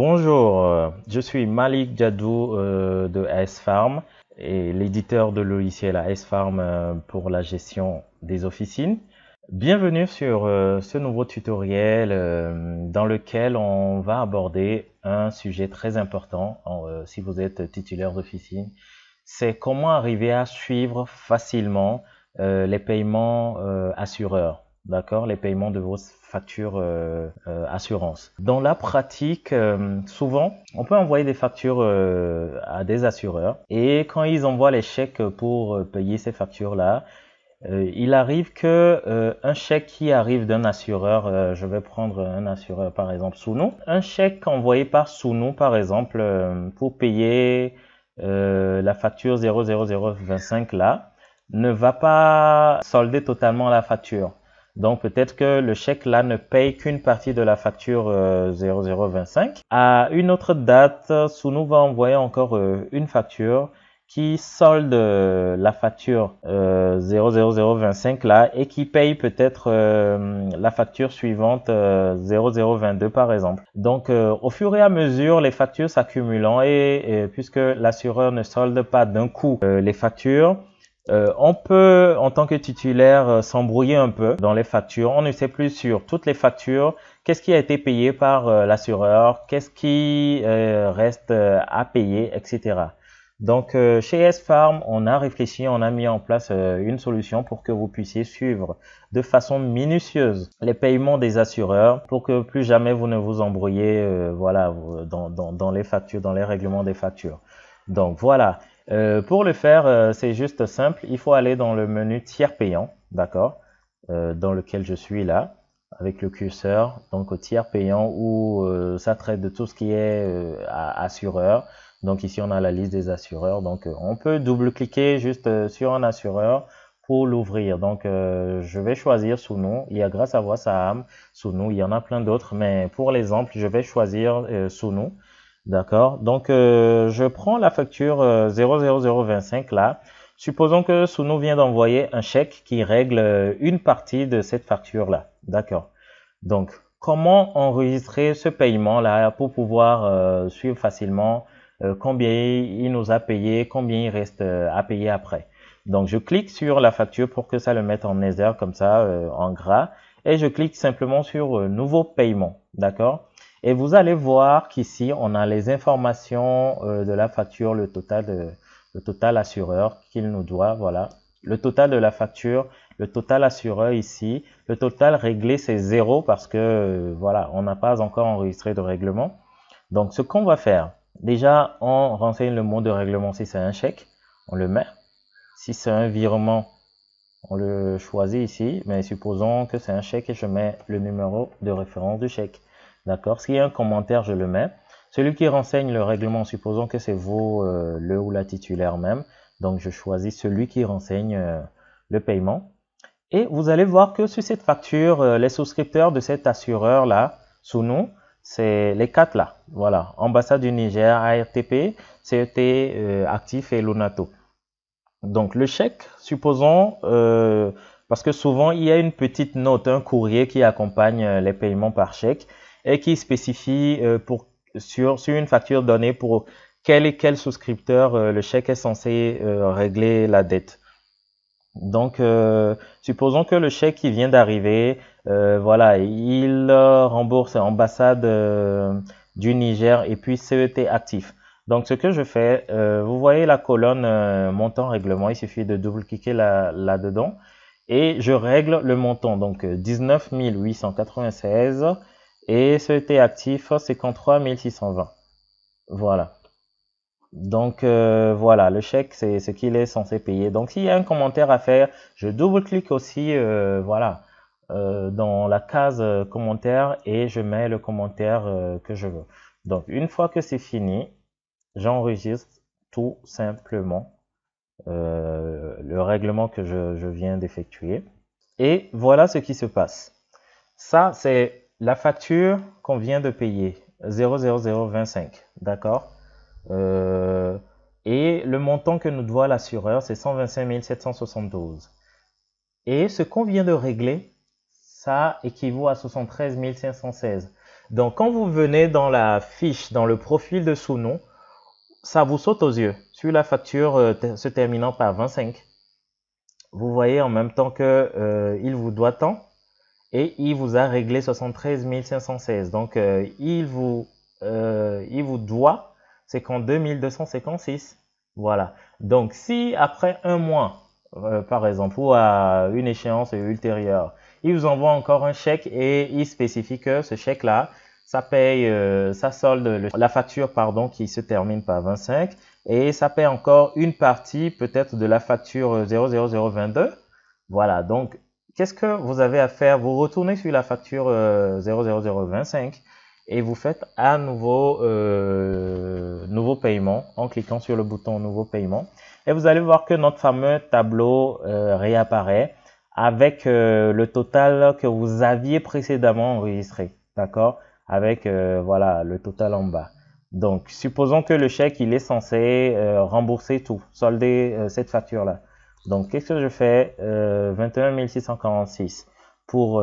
Bonjour, je suis Malik Jadou de AS Farm et l'éditeur de logiciel AS Farm pour la gestion des officines. Bienvenue sur ce nouveau tutoriel dans lequel on va aborder un sujet très important si vous êtes titulaire d'officine. C'est comment arriver à suivre facilement les paiements assureurs. D'accord, les paiements de vos factures assurance. Dans la pratique, souvent, on peut envoyer des factures à des assureurs et quand ils envoient les chèques pour payer ces factures-là, il arrive que un chèque qui arrive d'un assureur, je vais prendre un assureur par exemple Suno, un chèque envoyé par Suno par exemple pour payer la facture 00025 là, ne va pas solder totalement la facture. Donc peut-être que le chèque là ne paye qu'une partie de la facture 0025. À une autre date, Suno va envoyer encore une facture qui solde la facture 00025 là et qui paye peut-être la facture suivante 0022 par exemple. Donc au fur et à mesure, les factures s'accumulant et puisque l'assureur ne solde pas d'un coup les factures, on peut, en tant que titulaire, s'embrouiller un peu dans les factures. On ne sait plus sur toutes les factures qu'est-ce qui a été payé par l'assureur, qu'est-ce qui reste à payer, etc. Donc, chez S-Farm, on a réfléchi, on a mis en place une solution pour que vous puissiez suivre de façon minutieuse les paiements des assureurs pour que plus jamais vous ne vous embrouillez voilà, dans les factures, dans les règlements des factures. Donc, voilà. Pour le faire, c'est juste simple. Il faut aller dans le menu tiers payant, d'accord, dans lequel je suis là, avec le curseur, donc au tiers payant où ça traite de tout ce qui est assureur. Donc ici, on a la liste des assureurs. Donc, on peut double-cliquer juste sur un assureur pour l'ouvrir. Donc, je vais choisir Suno. Il y a Grâce à Saham, Suno. Il y en a plein d'autres, mais pour l'exemple, je vais choisir Suno. D'accord, donc je prends la facture 00025 là. Supposons que Suno vient d'envoyer un chèque qui règle une partie de cette facture là. D'accord, donc comment enregistrer ce paiement là pour pouvoir suivre facilement combien il nous a payé, combien il reste à payer après. Donc je clique sur la facture pour que ça le mette en nether comme ça, en gras, et je clique simplement sur nouveau paiement. D'accord. Et vous allez voir qu'ici, on a les informations de la facture, le total assureur qu'il nous doit, voilà. Le total de la facture, le total assureur ici. Le total réglé, c'est 0 parce que, voilà, on n'a pas encore enregistré de règlement. Donc, ce qu'on va faire, déjà, on renseigne le mot de règlement si c'est un chèque, on le met. Si c'est un virement, on le choisit ici, mais supposons que c'est un chèque et je mets le numéro de référence du chèque. D'accord. S'il y a un commentaire, je le mets. Celui qui renseigne le règlement, supposons que c'est vous, le ou la titulaire même. Donc, je choisis celui qui renseigne le paiement. Et vous allez voir que sur cette facture, les souscripteurs de cet assureur-là, Suno, c'est les 4 là. Voilà. Ambassade du Niger, ARTP, CET Actif et Lonato. Donc, le chèque, supposons, parce que souvent, il y a une petite note, un courrier qui accompagne les paiements par chèque et qui spécifie sur une facture donnée pour quel et quel souscripteur le chèque est censé régler la dette. Donc, supposons que le chèque qui vient d'arriver, voilà, il rembourse l'ambassade du Niger et puis CET Actif. Donc, ce que je fais, vous voyez la colonne montant règlement, il suffit de double-cliquer là-dedans et je règle le montant, donc 19 896 et CET Actif 53 620. Voilà. Donc, voilà, le chèque, c'est ce qu'il est censé payer. Donc, s'il y a un commentaire à faire, je double-clique aussi, voilà, dans la case commentaire et je mets le commentaire que je veux. Donc, une fois que c'est fini, j'enregistre tout simplement le règlement que je viens d'effectuer. Et voilà ce qui se passe. Ça, c'est la facture qu'on vient de payer, 00025, d'accord? Et le montant que nous doit l'assureur, c'est 125 772. Et ce qu'on vient de régler, ça équivaut à 73 516. Donc, quand vous venez dans la fiche, dans le profil de sous-nom, ça vous saute aux yeux. Sur la facture se terminant par 25, vous voyez en même temps que il vous doit tant et il vous a réglé 73 516. Donc, il vous doit 52 256. Voilà. Donc, si après un mois, par exemple, ou à une échéance ultérieure, il vous envoie encore un chèque et il spécifie que ce chèque-là, ça paye, ça solde la facture, pardon, qui se termine par 25 et ça paye encore une partie peut-être de la facture 00022. Voilà. Donc, qu'est-ce que vous avez à faire? Vous retournez sur la facture 00025 et vous faites à nouveau nouveau paiement en cliquant sur le bouton nouveau paiement et vous allez voir que notre fameux tableau réapparaît avec le total que vous aviez précédemment enregistré, d'accord, avec voilà le total en bas. Donc supposons que le chèque il est censé rembourser tout, solder cette facture là. Donc qu'est-ce que je fais? 21 646 pour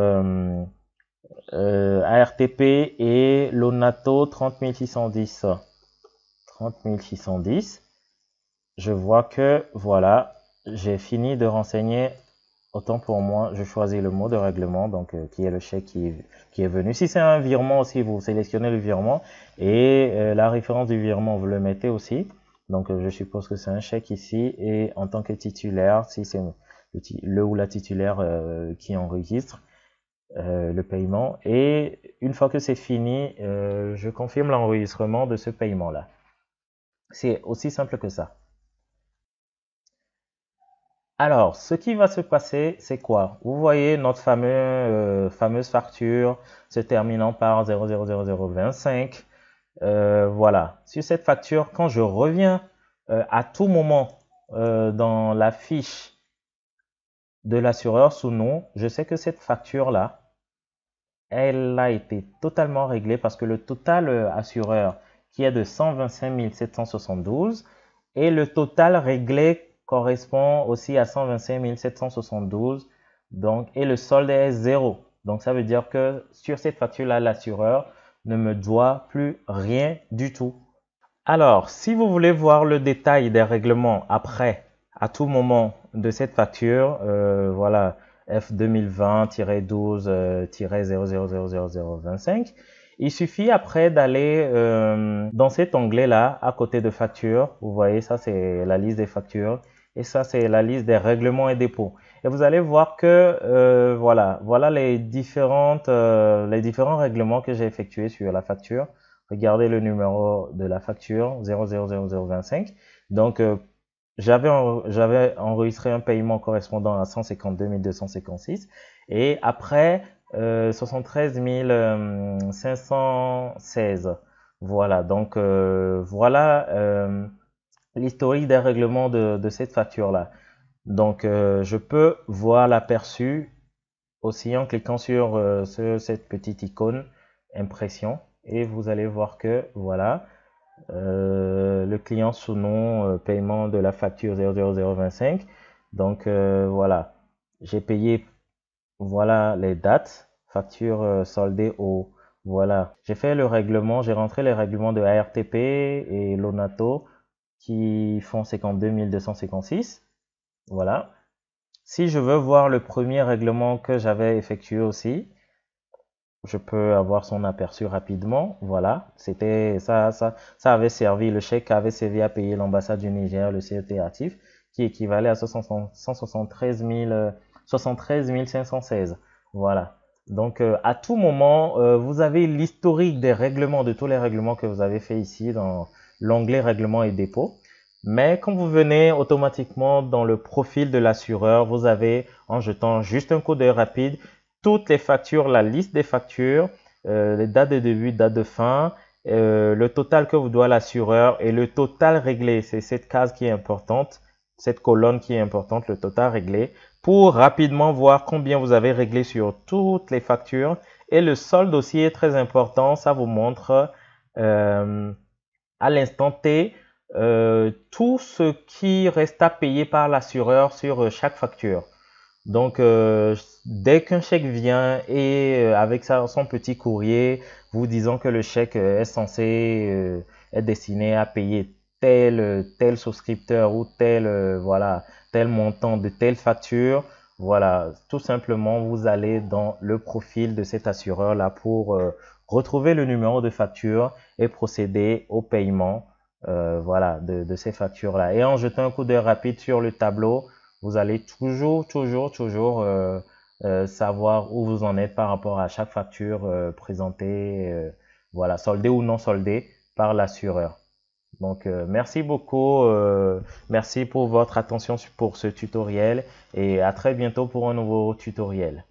ARTP et Lonato 30 610. 30 610. Je vois que voilà, j'ai fini de renseigner. Autant pour moi, je choisis le mot de règlement, donc qui est le chèque qui est venu. Si c'est un virement aussi, vous sélectionnez le virement et la référence du virement, vous le mettez aussi. Donc je suppose que c'est un chèque ici et en tant que titulaire, si c'est le ou la titulaire qui enregistre le paiement. Et une fois que c'est fini, je confirme l'enregistrement de ce paiement-là. C'est aussi simple que ça. Alors, ce qui va se passer, c'est quoi? Vous voyez notre fameuse facture se terminant par 000025. Voilà. Sur cette facture, quand je reviens à tout moment dans la fiche de l'assureur sous nom, je sais que cette facture-là, elle a été totalement réglée parce que le total assureur qui est de 125 772 et le total réglé correspond aussi à 125 772 donc, et le solde est 0. Donc ça veut dire que sur cette facture-là, l'assureur ne me doit plus rien du tout. Alors, si vous voulez voir le détail des règlements après, à tout moment de cette facture, voilà, F2020-12-000025, il suffit après d'aller dans cet onglet-là, à côté de facture. Vous voyez, ça c'est la liste des factures et ça c'est la liste des règlements et dépôts. Et vous allez voir que voilà les différents règlements que j'ai effectués sur la facture. Regardez le numéro de la facture 000025. Donc j'avais enregistré un paiement correspondant à 152 256 et après 73 516. Voilà, donc voilà l'historique des règlements de cette facture-là. Donc je peux voir l'aperçu aussi en cliquant sur cette petite icône impression et vous allez voir que voilà le client sous nom paiement de la facture 00025. Donc voilà, j'ai payé, voilà les dates, facture soldée au, voilà, j'ai fait le règlement, j'ai rentré les règlements de ARTP et Lonato qui font 52 256. Voilà. Si je veux voir le premier règlement que j'avais effectué aussi, je peux avoir son aperçu rapidement. Voilà, c'était ça avait servi, le chèque avait servi à payer l'ambassade du Niger, le CET actif, qui équivalait à 173 516. Voilà. Donc à tout moment, vous avez l'historique des règlements, de tous les règlements que vous avez fait ici dans l'onglet règlements et dépôts. Mais quand vous venez automatiquement dans le profil de l'assureur, vous avez, en jetant juste un coup d'œil rapide, toutes les factures, la liste des factures, les dates de début, dates de fin, le total que vous doit l'assureur et le total réglé. C'est cette case qui est importante, cette colonne qui est importante, le total réglé, pour rapidement voir combien vous avez réglé sur toutes les factures. Et le solde aussi est très important, ça vous montre à l'instant T tout ce qui reste à payer par l'assureur sur chaque facture. Donc, dès qu'un chèque vient et avec son petit courrier vous disant que le chèque est censé être destiné à payer tel souscripteur ou voilà, tel montant de telle facture, voilà, tout simplement, vous allez dans le profil de cet assureur-là pour retrouver le numéro de facture et procéder au paiement voilà, de ces factures-là. Et en jetant un coup d'œil rapide sur le tableau, vous allez toujours savoir où vous en êtes par rapport à chaque facture présentée, voilà, soldée ou non soldée par l'assureur. Donc, merci beaucoup, merci pour votre attention pour ce tutoriel et à très bientôt pour un nouveau tutoriel.